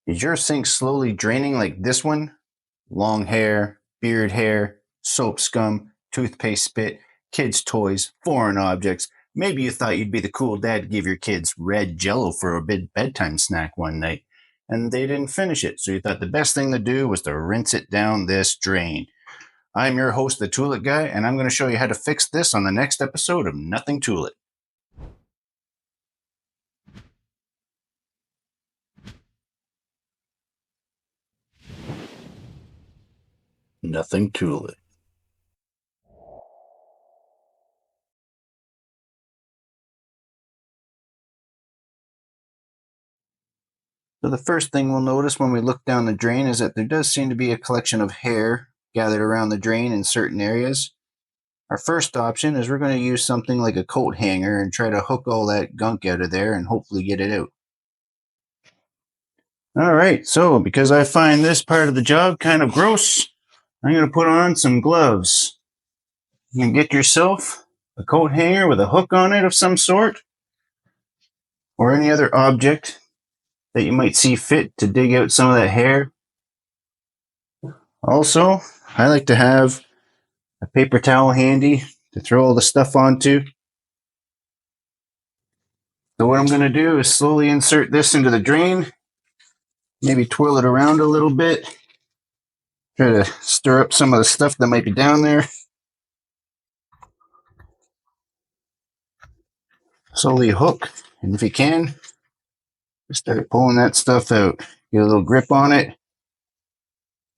Is your sink slowly draining like this one? Long hair, beard hair, soap scum, toothpaste spit, kids' toys, foreign objects. Maybe you thought you'd be the cool dad to give your kids red jello for a bedtime snack one night, and they didn't finish it, so you thought the best thing to do was to rinse it down this drain. I'm your host, the Toilet Guy, and I'm going to show you how to fix this on the next episode of Nothing Toilet. Nothing Toilet. So the first thing we'll notice when we look down the drain is that there does seem to be a collection of hair gathered around the drain in certain areas. Our first option is we're going to use something like a coat hanger and try to hook all that gunk out of there and hopefully get it out. Alright, so because I find this part of the job kind of gross, I'm going to put on some gloves. You can get yourself a coat hanger with a hook on it of some sort, or any other object that you might see fit to dig out some of that hair. Also, I like to have a paper towel handy to throw all the stuff onto. So what I'm going to do is slowly insert this into the drain, maybe twirl it around a little bit, try to stir up some of the stuff that might be down there. Slowly hook, and if you can, just start pulling that stuff out. Get a little grip on it,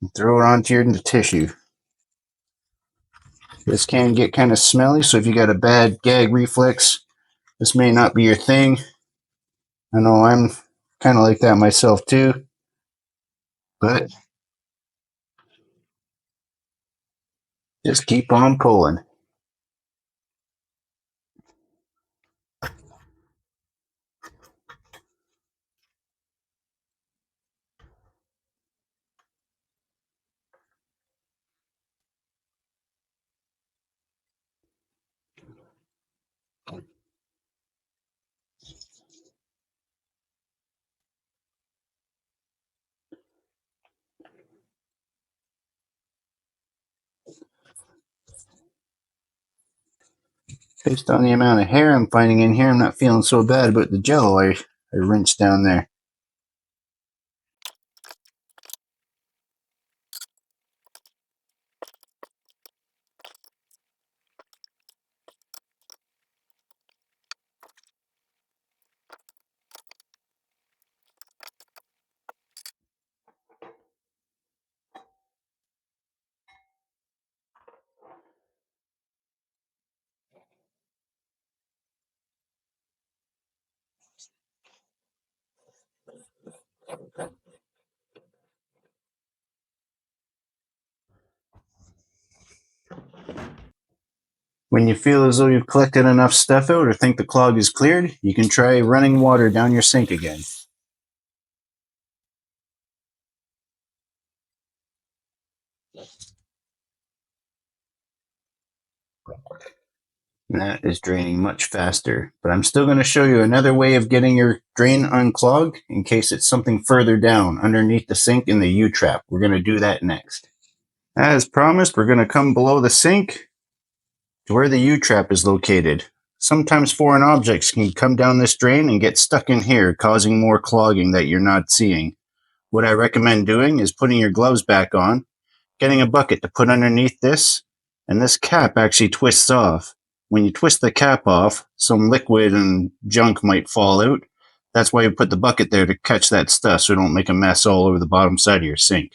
and throw it onto your tissue. This can get kind of smelly, so if you got a bad gag reflex, this may not be your thing. I know I'm kind of like that myself too, but just keep on pulling. Based on the amount of hair I'm finding in here, I'm not feeling so bad about the jello I rinsed down there. When you feel as though you've collected enough stuff out or think the clog is cleared, you can try running water down your sink again. And that is draining much faster. But I'm still going to show you another way of getting your drain unclogged in case it's something further down underneath the sink in the U-trap. We're going to do that next. As promised, we're going to come below the sink to where the U-trap is located. Sometimes foreign objects can come down this drain and get stuck in here, causing more clogging that you're not seeing. What I recommend doing is putting your gloves back on, getting a bucket to put underneath this, and this cap actually twists off. When you twist the cap off, some liquid and junk might fall out. That's why you put the bucket there, to catch that stuff so it don't make a mess all over the bottom side of your sink.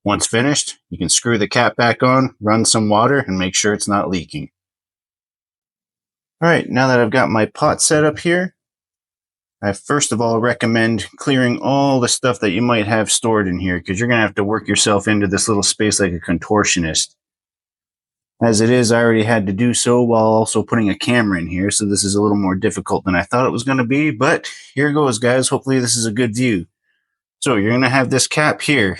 Once finished, you can screw the cap back on, run some water, and make sure it's not leaking. Alright, now that I've got my pot set up here, I first of all recommend clearing all the stuff that you might have stored in here, because you're going to have to work yourself into this little space like a contortionist. As it is, I already had to do so while also putting a camera in here, so this is a little more difficult than I thought it was going to be, but here goes, guys. Hopefully this is a good view. So you're going to have this cap here.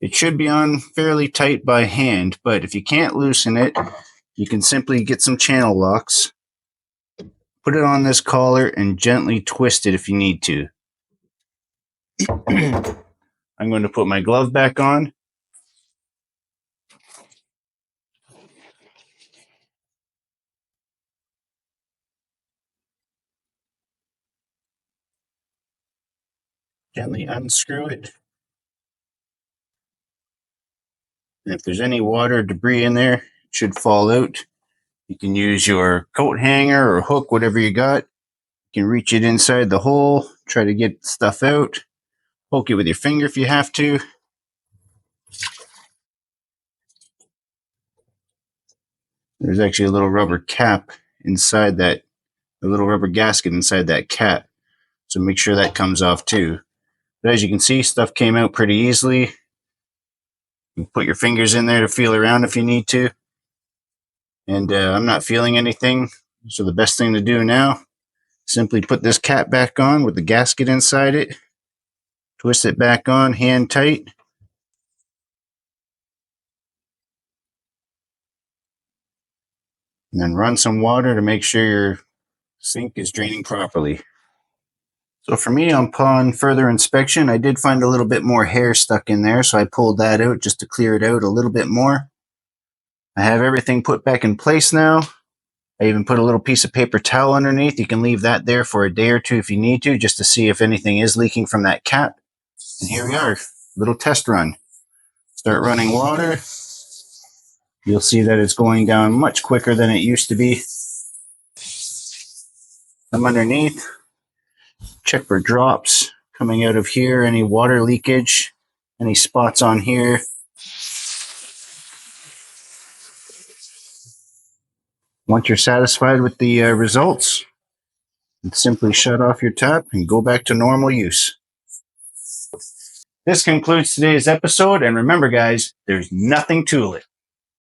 It should be on fairly tight by hand, but if you can't loosen it, you can simply get some channel locks, put it on this collar, and gently twist it if you need to. I'm going to put my glove back on. Gently unscrew it. And if there's any water or debris in there, it should fall out. You can use your coat hanger or hook, whatever you got. You can reach it inside the hole, try to get stuff out. Poke it with your finger if you have to. There's actually a little rubber cap inside that, a little rubber gasket inside that cap. So make sure that comes off too. But as you can see, stuff came out pretty easily. You can put your fingers in there to feel around if you need to. And I'm not feeling anything. So the best thing to do now, simply put this cap back on with the gasket inside it. Twist it back on, hand tight. And then run some water to make sure your sink is draining properly. So for me, upon further inspection, I did find a little bit more hair stuck in there, so I pulled that out just to clear it out a little bit more. I have everything put back in place now. I even put a little piece of paper towel underneath. You can leave that there for a day or two if you need to, just to see if anything is leaking from that cap. And here we are, little test run. Start running water. You'll see that it's going down much quicker than it used to be. Come underneath. Check for drops coming out of here, any water leakage, any spots on here. Once you're satisfied with the results, simply shut off your tap and go back to normal use. This concludes today's episode, and remember guys, there's nothing to it.